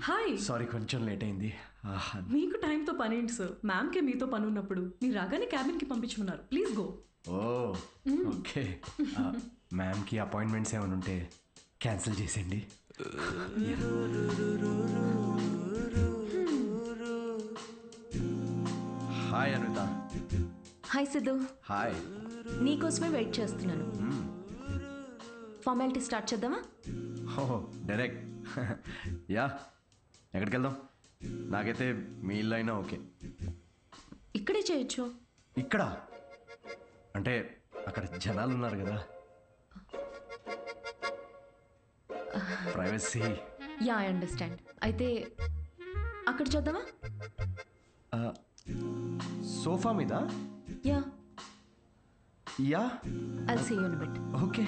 Hi. Sorry కొంచెం late అయింది. మీకు టైంతో పని ఏంటి సార్? మ్యామ్కే మీతో పని ఉన్నప్పుడు మీరు రాగానే క్యాబిన్కి పంపించమన్నారు. Please go. Oh okay. మ్యామ్కి అపాయింట్మెంట్స్ ఏమైనా ఉంటే క్యాన్సిల్ చేసేయండి. Hi Anitha. Hi Siddhu. Hi. నీకోసమే వెయిట్ చేస్తున్నాను. ఫార్మాలిటీ స్టార్ట్ చేద్దామా? Oh direct. యా, ఎక్కడికి వెళ్దాం? నాకైతే మీ ఇల్లు అయినా ఓకే. ఇక్కడే చేయొచ్చు. ఇక్కడ అంటే అక్కడ జనాలు ఉన్నారు కదా, ప్రైవసీ. Yeah, I understand. అయితే అక్కడ చేద్దామా? సోఫా మీద? Yeah. Yeah, I'll see you in a bit. Okay.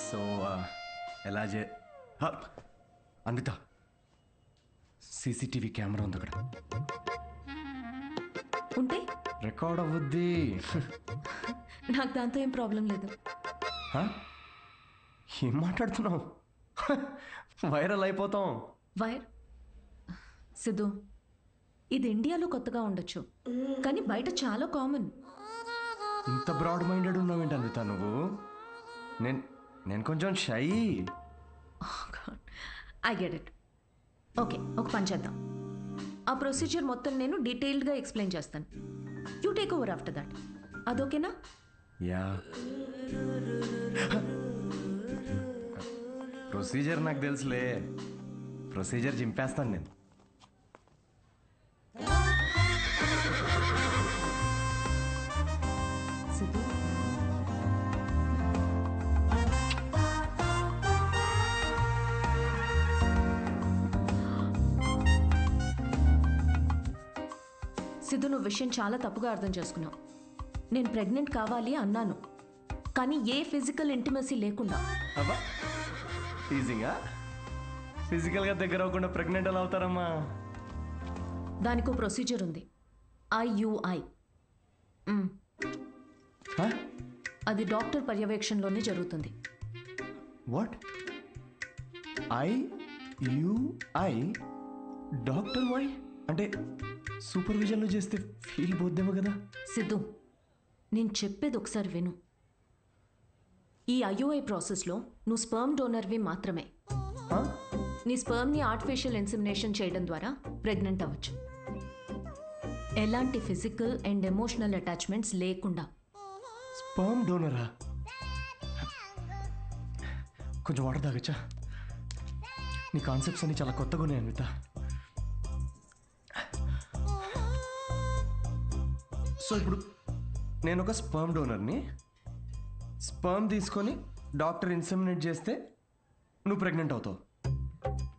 So ఎలా అన్విత, సీసీటీవీ కెమెరా ఉంది అక్కడ. ఉంటే రికార్డ్ అవ్వద్ది. నాకు దాంతో ఏం ప్రాబ్లం లేదు. ఏం మాట్లాడుతున్నావు? వైరల్ అయిపోతాం. వైర్ సిద్ధు, ఇది ఇండియాలో కొత్తగా ఉండొచ్చు, కానీ బయట చాలా కామన్. ఇంత బ్రాడ్ మైండెడ్ ఉన్నావేంటి అన్విత నువ్వు? నేను కొంచెం shy. I get it. Okay, ఒక పని చేద్దాం. ఆ ప్రొసీజర్ మొత్తం నేను డీటెయిల్డ్గా ఎక్స్ప్లెయిన్ చేస్తాను. You take over after that. అదోకేనా? యా. ప్రొసీజర్ నాకు తెలుసులే. ప్రొసీజర్ చింపేస్తాను నేను. సిద్ధు, సిద్ధు, నువ్వు విషయం చాలా తప్పుగా అర్థం చేసుకున్నావు. నేను ప్రెగ్నెంట్ కావాలి అన్నాను, కానీ ఏ ఫిజికల్ ఇంటిమసీ లేకుండా. అబ్బా, టీజింగా? ఫిజికల్గా దగ్గర అవ్వకుండా ప్రెగ్నెంట్ ఎలా అవుతారమ్మా? దానికో ప్రొసీజర్ ఉంది, IUI. అది డాక్టర్ పర్యవేక్షణలోనే జరుగుతుంది. వాట్? IUI? డాక్టర్ వై అంటే సూపర్విజన్లో చేస్తే ఫీల్ పోద్దేమో కదా? సిద్ధు, నేను చెప్పేది ఒకసారి విను. ఈ IUI ప్రాసెస్లో నువ్వు స్పర్మ్ డోనర్వి మాత్రమే. నీ స్పర్మ్ని ఆర్టిఫిషియల్ ఇన్సెమినేషన్ చేయడం ద్వారా ప్రెగ్నెంట్ అవ్వచ్చు, ఎలాంటి ఫిజికల్ అండ్ ఎమోషనల్ అటాచ్మెంట్స్ లేకుండా. స్పర్మ్ డోనరా? కొంచెం వాటర్ తాగచ్చా? నీ కాన్సెప్ట్స్ అన్ని చాలా కొత్తగా ఉన్నాయి అన్విత. సో ఇప్పుడు నేను ఒక స్పర్మ్ డోనర్ని. స్పర్మ్ తీసుకొని డాక్టర్ ఇన్సెమినేట్ చేస్తే నువ్వు ప్రెగ్నెంట్ అవుతావు.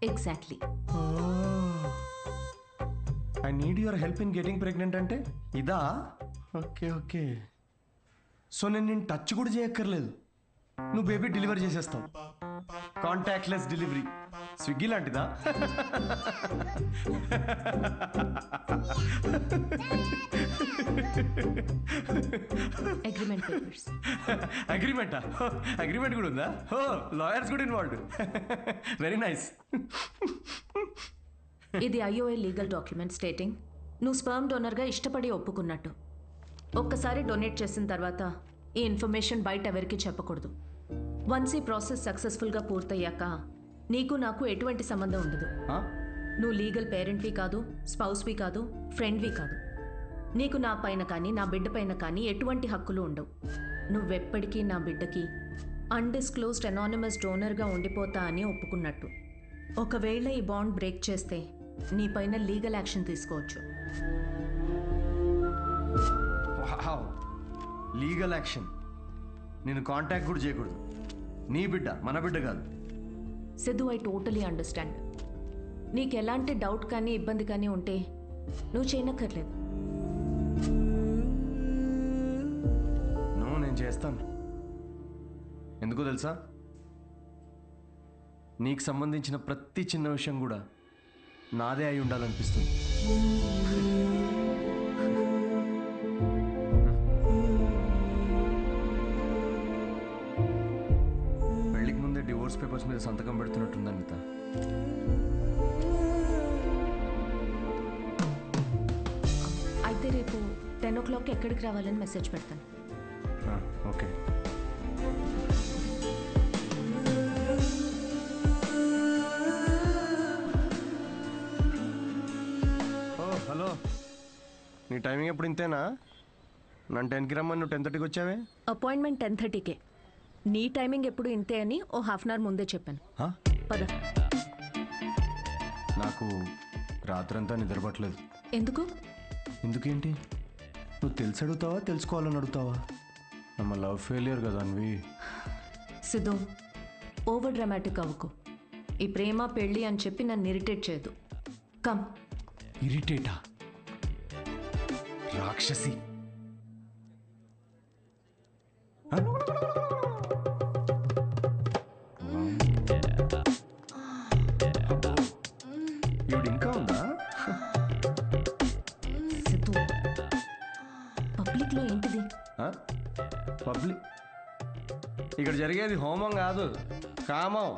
Exactly. I need your help in getting pregnant అంటే ఇదా? Okay okay. సో నేను టచ్ కూడా చేయక్కర్లేదు, నువ్వు బేబీ డెలివరీ చేసేస్తావు. Contactless delivery. స్విగ్గీ లాంటిదా? Agreement papers. అగ్రిమెంటా? అగ్రిమెంట్ కూడా ఉందా? ఓ, లాయర్స్ కూడా ఇన్వాల్వ్డ్. Very nice. ఇది IUI లీగల్ డాక్యుమెంట్ స్టేటింగ్ నువ్వు స్పర్మ్ డోనర్గా ఇష్టపడి ఒప్పుకున్నట్టు. ఒక్కసారి డొనేట్ చేసిన తర్వాత ఈ ఇన్ఫర్మేషన్ బయట ఎవరికి చెప్పకూడదు. వన్స్ ఈ ప్రాసెస్ సక్సెస్ఫుల్గా పూర్తయ్యాక నీకు నాకు ఎటువంటి సంబంధం ఉండదు. నువ్వు లీగల్ పేరెంట్వి కాదు, స్పౌస్వి కాదు, ఫ్రెండ్వి కాదు. నీకు నా పైన కానీ నా బిడ్డ పైన కానీ ఎటువంటి హక్కులు ఉండవు. నువ్వెప్పటికీ నా బిడ్డకి అన్డిస్క్లోజ్డ్ అనానిమస్ డోనర్గా ఉండిపోతా అని ఒప్పుకున్నట్టు. ఒకవేళ ఈ బాండ్ బ్రేక్ చేస్తే నీ పైన లీగల్ యాక్షన్ తీసుకోవచ్చు. Legal action? నేను కాంటాక్ట్ కూడా చేయకూడదు? నీ బిడ్డ మన బిడ్డ కాదు. Siddhu, I totally understand. నీకు ఎలాంటి డౌట్ కానీ ఇబ్బంది కానీ ఉంటే నువ్వు చేయనక్కర్లేదు. నేను చేస్తాను. ఎందుకో తెలుసా, నీకు సంబంధించిన ప్రతి చిన్న విషయం కూడా నాదే అయి ఉండాలనిపిస్తుంది. పెళ్ళికి ముందే డివోర్స్ పేపర్స్ మీద సంతకం పెడుతున్నట్టుంది అనిత. అయితే రేపు 10 o'clock ఎక్కడికి రావాలని మెసేజ్ పెడతాను. ఓకే. హలో, నీ టైమింగ్ ఎప్పుడు ఇంతేనా? నన్ను 10కి రమ్మని నువ్వు 10:30కి వచ్చావే. అపాయింట్మెంట్ 10:30కే. నీ టైమింగ్ ఎప్పుడు ఇంతే అని ఓ హాఫ్ అన్ అవర్ ముందే చెప్పాను. పద. నాకు రాత్రంతా నిద్రపట్టలేదు. ఎందుకు? ఎందుకేంటి? నువ్వు తెలిసి అడుగుతావా తెలుసుకోవాలని అడుగుతావా? నమ్మ లవ్ ఫెయిలియర్ కదా అన్వి. సిద్ధు, ఓవర్ డ్రామాటిక్ అవ్వకు. ఈ ప్రేమ పెళ్ళి అని చెప్పి నన్ను ఇరిటేట్ చేయదు. కమ్. ఇరిటేటా? రాక్షసి. ఈవిడ ఇంకా ఉందా? సిద్ధు, పబ్లిక్లో ఏంటిది? పబ్లిక్ ఇక్కడ జరిగేది హోమం కాదు, కామం.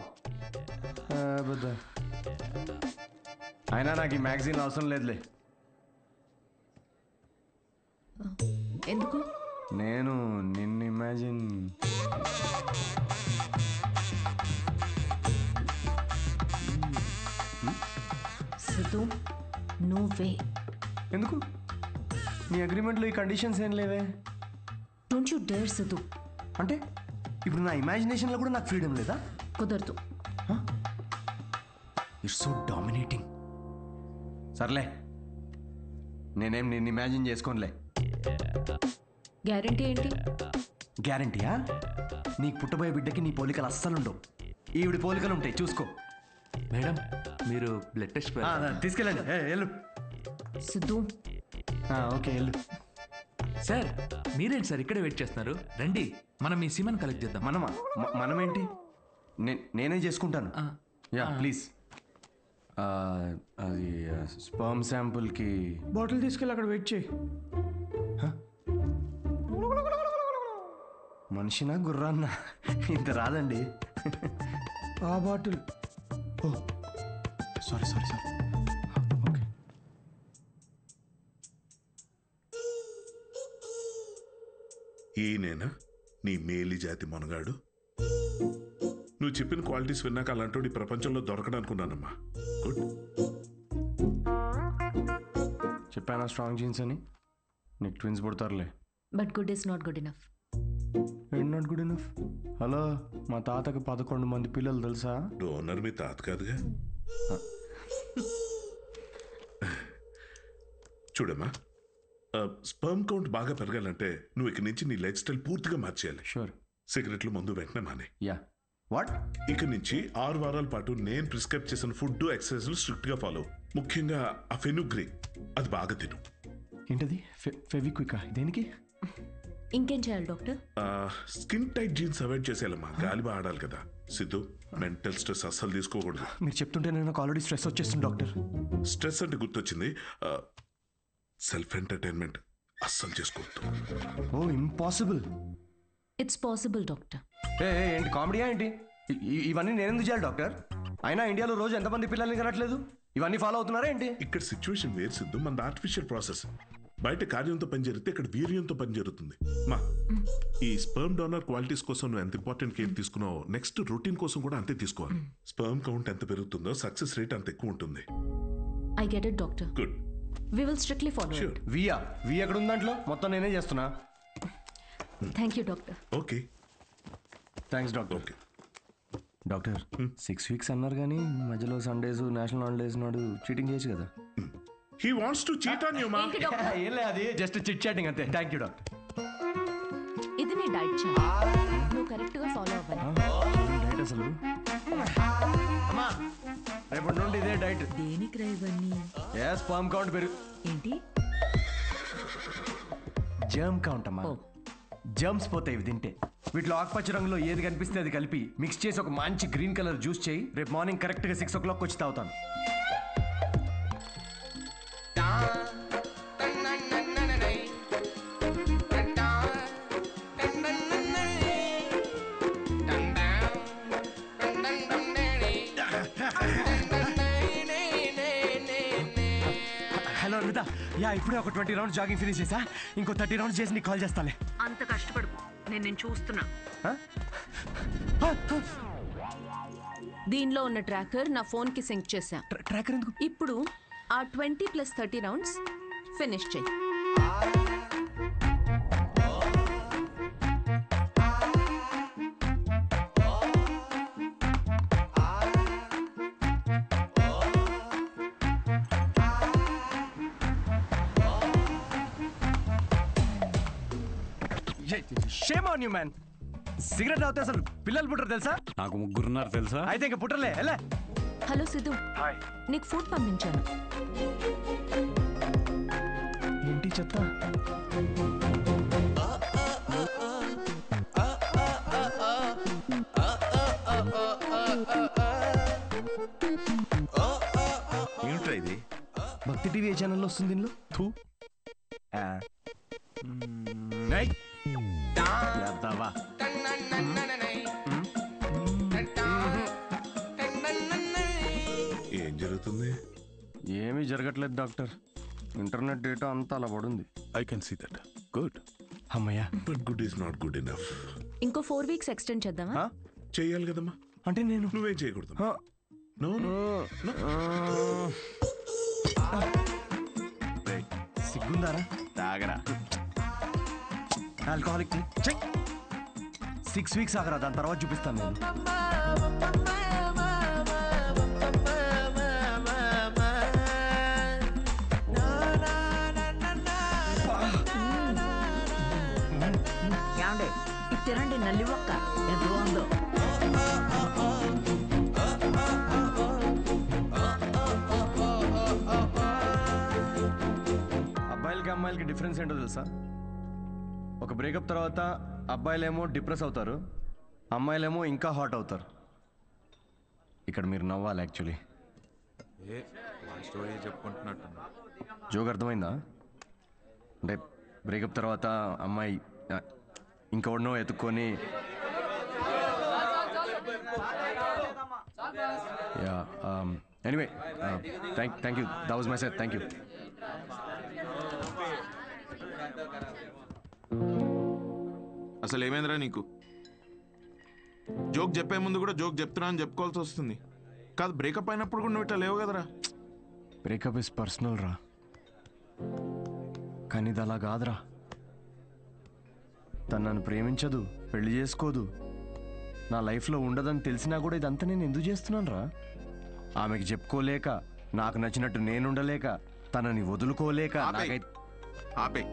అయినా నాకు ఈ మ్యాగజైన్ అవసరం లేదులే. ఎందుకు? నేను నిన్ను ఇమాజిన్ సిద్ధు, నువ్వే. ఎందుకు? నీ అగ్రిమెంట్లో ఈ కండిషన్స్ ఏం లేవే. Don't you dare Siddhu. అంటే ఇప్పుడు నా ఇమాజినేషన్లో కూడా నాకు ఫ్రీడమ్ లేదా? కుదరదు. It's so dominating. సర్లే, నేనేం నిన్ను ఇమాజిన్ చేసుకోనులే. గ్యారంటీ ఏంటి? గ్యారంటీయా? నీకు పుట్టబోయే బిడ్డకి నీ పోలికలు అస్సలు ఉండవు. ఈవిడి పోలికలు ఉంటాయి, చూసుకో. మేడం, మీరు బ్లడ్ టెస్ట్ తీసుకెళ్ళండి. వెళ్ళు. సిద్ధు. ఓకే, వెళ్ళు. సార్, మీరేంటి సార్ ఇక్కడే వెయిట్ చేస్తున్నారు? రండి, మనం మీ సిమెన్ కలెక్ట్ చేద్దాం. మనమేంటి? నేనే చేసుకుంటాను. Yeah please. అది స్పర్మ్ శాంపుల్కి బాటిల్ తీసుకెళ్ళి అక్కడ వెయిట్ చేయి. మనిషినా గుర్రాన్న? ఇంత రాదండి. ఆ బాటిల్. ఓ సారీ. ఓకే. ఈయనేనా నీ మేలి జాతి మనగాడు? నువ్వు చెప్పిన క్వాలిటీస్ విన్నాక అలాంటి ఈ ప్రపంచంలో దొరకడనుకున్నానమ్మా. గుడ్. చెప్పానా స్ట్రాంగ్ జీన్స్ అని? నీకు ట్విన్స్ పుడతారులే. But good is not good enough. ఏంటి నాట్ గుడ్ ఇనఫ్? హలో, మా తాతకి 11 మంది పిల్లలు తెలుసా? డోనర్ మీ తాత కాదుగా. చూడమ్మా, స్పర్మ్ కౌంట్ బాగా పెరగాలంటే నువ్వు ఇక్కడి నుంచి నీ లైఫ్ స్టైల్ పూర్తిగా మార్చేయాలి. షూర్. సిగరెట్లు, మందు వెంటనే మానే. యా. వాట్? ఇక నుంచి 6 వారాల పాటు నేను ప్రిస్క్రైబ్ చేసిన ఫుడ్, ఎక్సర్సైజ్లు స్ట్రిక్ట్ గా ఫాలో. ముఖ్యంగా ఆ ఫెనుగ్రీ, అది బాగా తిను. ఏంటది? ఫెవిక్వికా? దేనికి? ఇంకేం చేయాలి doctor? Skin tight jeans avoid చేసేయాలమ్మా. గాలి బాగా ఆడాలి కదా. సిద్ధు, మెంటల్ స్ట్రెస్ అస్సలు తీసుకోకూడదు. మీరు చెప్తుంటే నాకు ఆల్రెడీ స్ట్రెస్ వచ్చేస్తుంది డాక్టర్. స్ట్రెస్ అంటే గుర్తొచ్చింది, సెల్ఫ్ ఎంటర్టైన్మెంట్ అస్సలు చేసుకోవద్దు. Oh impossible. It's possible doctor. ఏంటి కామెడీయా ఏంటి? ఇవన్నీ నేను ఎందుకు చేయాలి డాక్టర్? అయినా ఇండియాలో రోజు ఎంతమంది పిల్లల్ని కనట్లేదు? ఇవన్నీ ఫాలో అవుతున్నారా ఏంటి? ఇక్కడ సిచ్యువేషన్ వేరు సిద్ధు, మన ఆర్టిఫిషియల్ ప్రాసెస్. బయట కార్యంతో పని జరిగితే ఇక్కడ వీర్యంతో పని జరుగుతుంది. మా ఈ స్పర్మ్ డోనర్ క్వాలిటీస్ కోసం నువ్వు ఎంత ఇంపార్టెంట్ కేర్ తీసుకున్నావో నెక్స్ట్ రొటీన్ కోసం కూడా అంతే తీసుకోవాలి. స్పర్మ్ కౌంట్ ఎంత పెరుగుతుందో సక్సెస్ రేట్ అంత ఎక్కువ ఉంటుంది. I get it doctor. Good. We will strictly follow it. We ఎక్కడ ఉంది దాంట్లో? మొత్తం నేనే చేస్తున్నా. Thank you doctor. Okay. Thanks doctor. Okay. Doctor 6 weeks అన్నారు కానీ మధ్యలో సండేస్, నేషనల్ హాలిడేస్ నాడు చీటింగ్ చేయొచ్చు కదా? He wants to cheat on you మా. ఏం లేదు, అది జస్ట్ చిట్ చాటింగ్ అంతే. Thank you doctor. ఇది నీ డైట్ చార్ట్. నువ్వు కరెక్ట్గా ఫాలో అవ్వాలి. డైట్ అసలు అమ్మా, రేపటి నుండి ఇదే డైట్. దేనికి రా ఇవన్నీ? స్పర్మ్ కౌంట్ పెరుగు. ఏంటి? జర్మ్ కౌంట్ అమ్మా. జర్మ్స్ పోతాయి ఇవి తింటే. వీటిలో ఆకుపచ్చ రంగులో ఏది కనిపిస్తే అది కలిపి మిక్స్ చేసి ఒక మంచి గ్రీన్ కలర్ జ్యూస్ చేయి. రేపు మార్నింగ్ కరెక్ట్గా 6 o'clock వచ్చి తాగుతాను. హలో అర్పిత, యా ఇప్పుడే ఒక 20 rounds జాగింగ్ ఫినిష్ చేసా. ఇంకో 30 rounds చేసి నీకు కాల్ చేస్తాలే. అంత కష్టపడు, నేను చూస్తున్నా. దీనిలో ఉన్న ట్రాకర్ నా ఫోన్ కి సింక్ చేశా. ట్రాకర్ ఎందుకు? ఇప్పుడు ఆ 20+30 rounds ఫినిష్ చెయ్యి. Shame on you man. Cigarette తాగితే అసలు పిల్లలు పుట్టరు తెలుసా? నాకు 3 ఉన్నారు తెలుసా? అయితే ఇంకా పుట్టర్లే. ఎలా? హలో సిద్ధు, నీకు ఫుడ్ పంపించాను. ఏంటి చెత్త? ఏమిట్రా ఇది? భక్తి టీవీ ఏ ఛానల్లో వస్తుంది దీనిలో? థూ. ఏం జరుగుతుంది? ఏమీ జరగట్లేదు డాక్టర్. ఇంటర్నెట్ డేటా అంతా అలా పడుంది. I can see that. Good. అమ్మయ్యా. But good is not good enough. ఇంకో 4 weeks ఎక్స్టెండ్ చేద్దామా? చెయ్యాలి కదమ్మా. అంటే నేను నువ్వేం చేయకూడదు. నో సిగ్గుందారా? తాగరా. ఆల్కహాలిక్ 6 weeks ఆగరా, దాని తర్వాత చూపిస్తాను నేను. తినండి నల్లి ఒక్క ఎంత బాగుందో. అబ్బాయిలకి అమ్మాయిలకి డిఫరెన్స్ ఏంటో తెలుసా? ఒక బ్రేకప్ తర్వాత అబ్బాయిలేమో డిప్రెస్ అవుతారు, అమ్మాయిలేమో ఇంకా హాట్ అవుతారు. ఇక్కడ మీరు నవ్వాలి యాక్చువల్లీ. స్టోరీ చెప్పుకుంటున్నట్టు. జోక్ అర్థమైందా? అంటే బ్రేకప్ తర్వాత అమ్మాయి ఇంకెవడనో ఎత్తుక్కొని yeah anyway thank you. That was my set. Thank you. అసలు ఏమైందిరా నీకు? జోక్ చెప్పే ముందు కూడా జోక్ చెప్తున్నా అని చెప్పుకోవాల్సి వస్తుంది. కాదు బ్రేకప్ అయినప్పుడు కూడా నువ్వు ఇట్లా లేవు కదరా. బ్రేకప్ ఇస్ పర్సనల్ రా, కానీ ఇది అలా కాదురా. తను నన్ను ప్రేమించదు, పెళ్లి చేసుకోదు, నా లైఫ్లో ఉండదని తెలిసినా కూడా ఇదంతా నేను ఎందుకు చేస్తున్నాను రా? ఆమెకి చెప్పుకోలేక, నాకు నచ్చినట్టు నేనుండలేక, తనని వదులుకోలేక. ఆపే.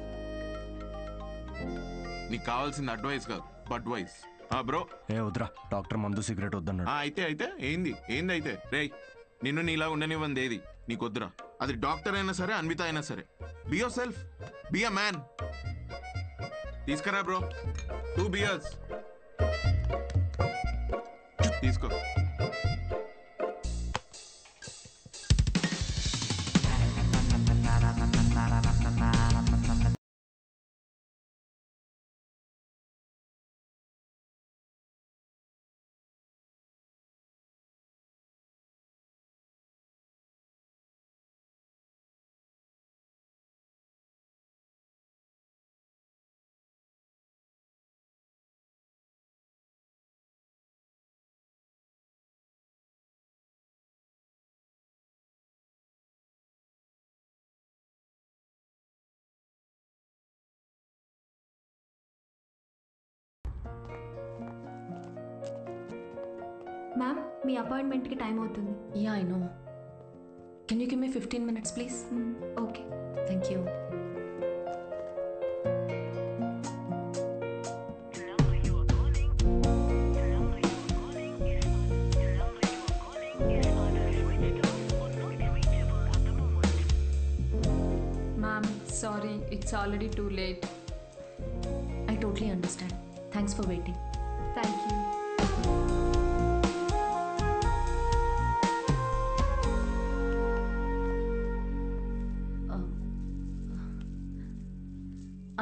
నీకు కావాల్సింది అడ్వైస్ కాదు, అడ్వైస్. బ్రో ఏ వద్దురా, డాక్టర్ మందు సిగరెట్ వద్దన్నాడు. అయితే ఏంది అయితే రే, నిన్ను నీలా ఉండనివ్వంది ఏది నీకొద్దురా. అది డాక్టర్ అయినా సరే, అన్విత అయినా సరే. Be your self, be a man. తీసుకురా బ్రో 2 beers. తీసుకో. మ్యామ్, మీ అపాయింట్మెంట్కి టైం అవుతుంది. Yeah I know. Can you give me 15 minutes please? Okay. Thank you. Ma'am, sorry, it's already too late. I totally totally understand. Thanks for waiting. Thank you.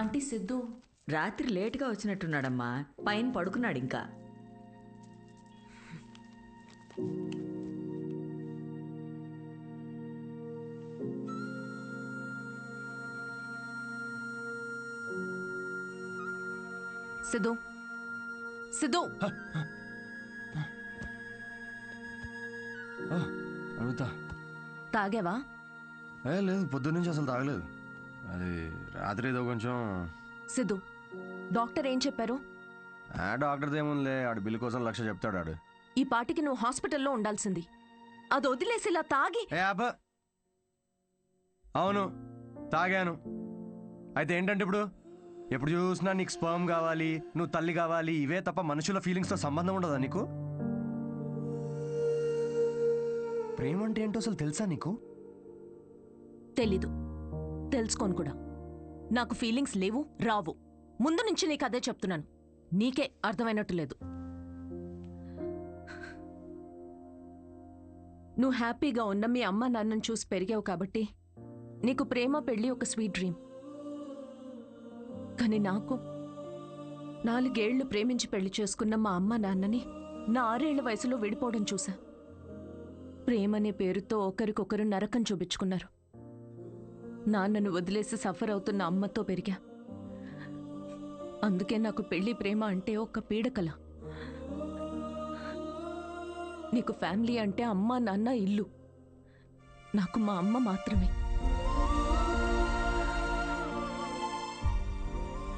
Aunty Siddhu రాత్రి లేటుగా వచ్చినట్టున్నాడమ్మా, పైన పడుకున్నాడు ఇంకా. సిద్ధు, సిద్ధు, అడుగుతా. తాగావా? లేదు, పొద్దున్నుంచి అసలు తాగలేదు. అది రాత్రి ఏదో కొంచెం. సిద్ధు, డాక్టర్ ఏం చెప్పారు? డాక్టర్ది ఏముందిలే, ఆడు బిల్లు కోసం 1,00,000 చెప్తాడు ఆడు. ఈ పాటికి నువ్వు హాస్పిటల్లో ఉండాల్సింది. అది వదిలేసి ఇలా తాగి. అవును, తాగాను. అయితే ఏంటంటే ఇప్పుడు ఎప్పుడు చూసినా నీకు స్పర్మ్ కావాలి, నువ్వు తల్లి కావాలి, ఇవే తప్ప మనుషుల ఫీలింగ్స్తో సంబంధం ఉండదా నీకు? ప్రేమ అంటే ఏంటో అసలు తెలుసా నీకు? తెలీదు, తెలుసుకోను కూడా. నాకు ఫీలింగ్స్ లేవు, రావు. ముందు నుంచి నీకు అదే చెప్తున్నాను. నీకే అర్థమైనట్టు లేదు. నువ్వు హ్యాపీగా ఉన్న మీ అమ్మ నాన్నను చూసి పెరిగావు కాబట్టి నీకు ప్రేమ పెళ్లి ఒక స్వీట్ డ్రీమ్. కానీ నాకు 4 ఏళ్లు ప్రేమించి పెళ్లి చేసుకున్న మా అమ్మ నాన్నని నా 6 ఏళ్ల వయసులో విడిపోవడం చూసా. ప్రేమనే పేరుతో ఒకరికొకరు నరకం చూపించుకున్నారు. నాన్నను వదిలేసి సఫర్ అవుతున్న అమ్మతో పెరిగా. అందుకే నాకు పెళ్లి ప్రేమ అంటే ఒక పీడకల. నీకు ఫ్యామిలీ అంటే అమ్మ నాన్న ఇల్లు. నాకు మా అమ్మ మాత్రమే.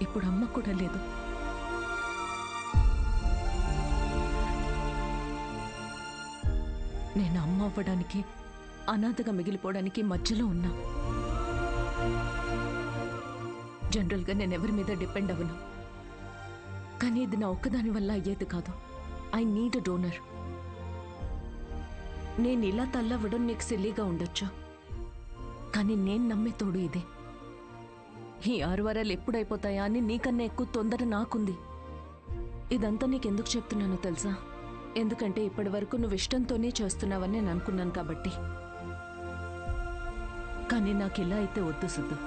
ఇప్పుడు అమ్మ కూడా లేదు. నేను అమ్మ అవ్వడానికి, అనాథగా మిగిలిపోవడానికి మధ్యలో ఉన్నా. జనరల్గా నేను ఎవరి మీద డిపెండ్ అవ్వను. కానీ ఇది నా ఒక్కదాని వల్ల అయ్యేది కాదు. I need a donor. నేను ఇలా తల్లవ్వడం నీకు సిల్లీగా ఉండొచ్చు, కానీ నేను నమ్మే తోడు ఇదే. ఈ 6 వారాలు ఎప్పుడైపోతాయా అని నీకన్నా ఎక్కువ తొందర నాకుంది. ఇదంతా నీకెందుకు చెప్తున్నానో తెలుసా? ఎందుకంటే ఇప్పటి వరకు నువ్వు ఇష్టంతోనే చేస్తున్నావని నేను అనుకున్నాను కాబట్టి. కానీ నాకు ఇలా అయితే వద్దు సిద్ధు.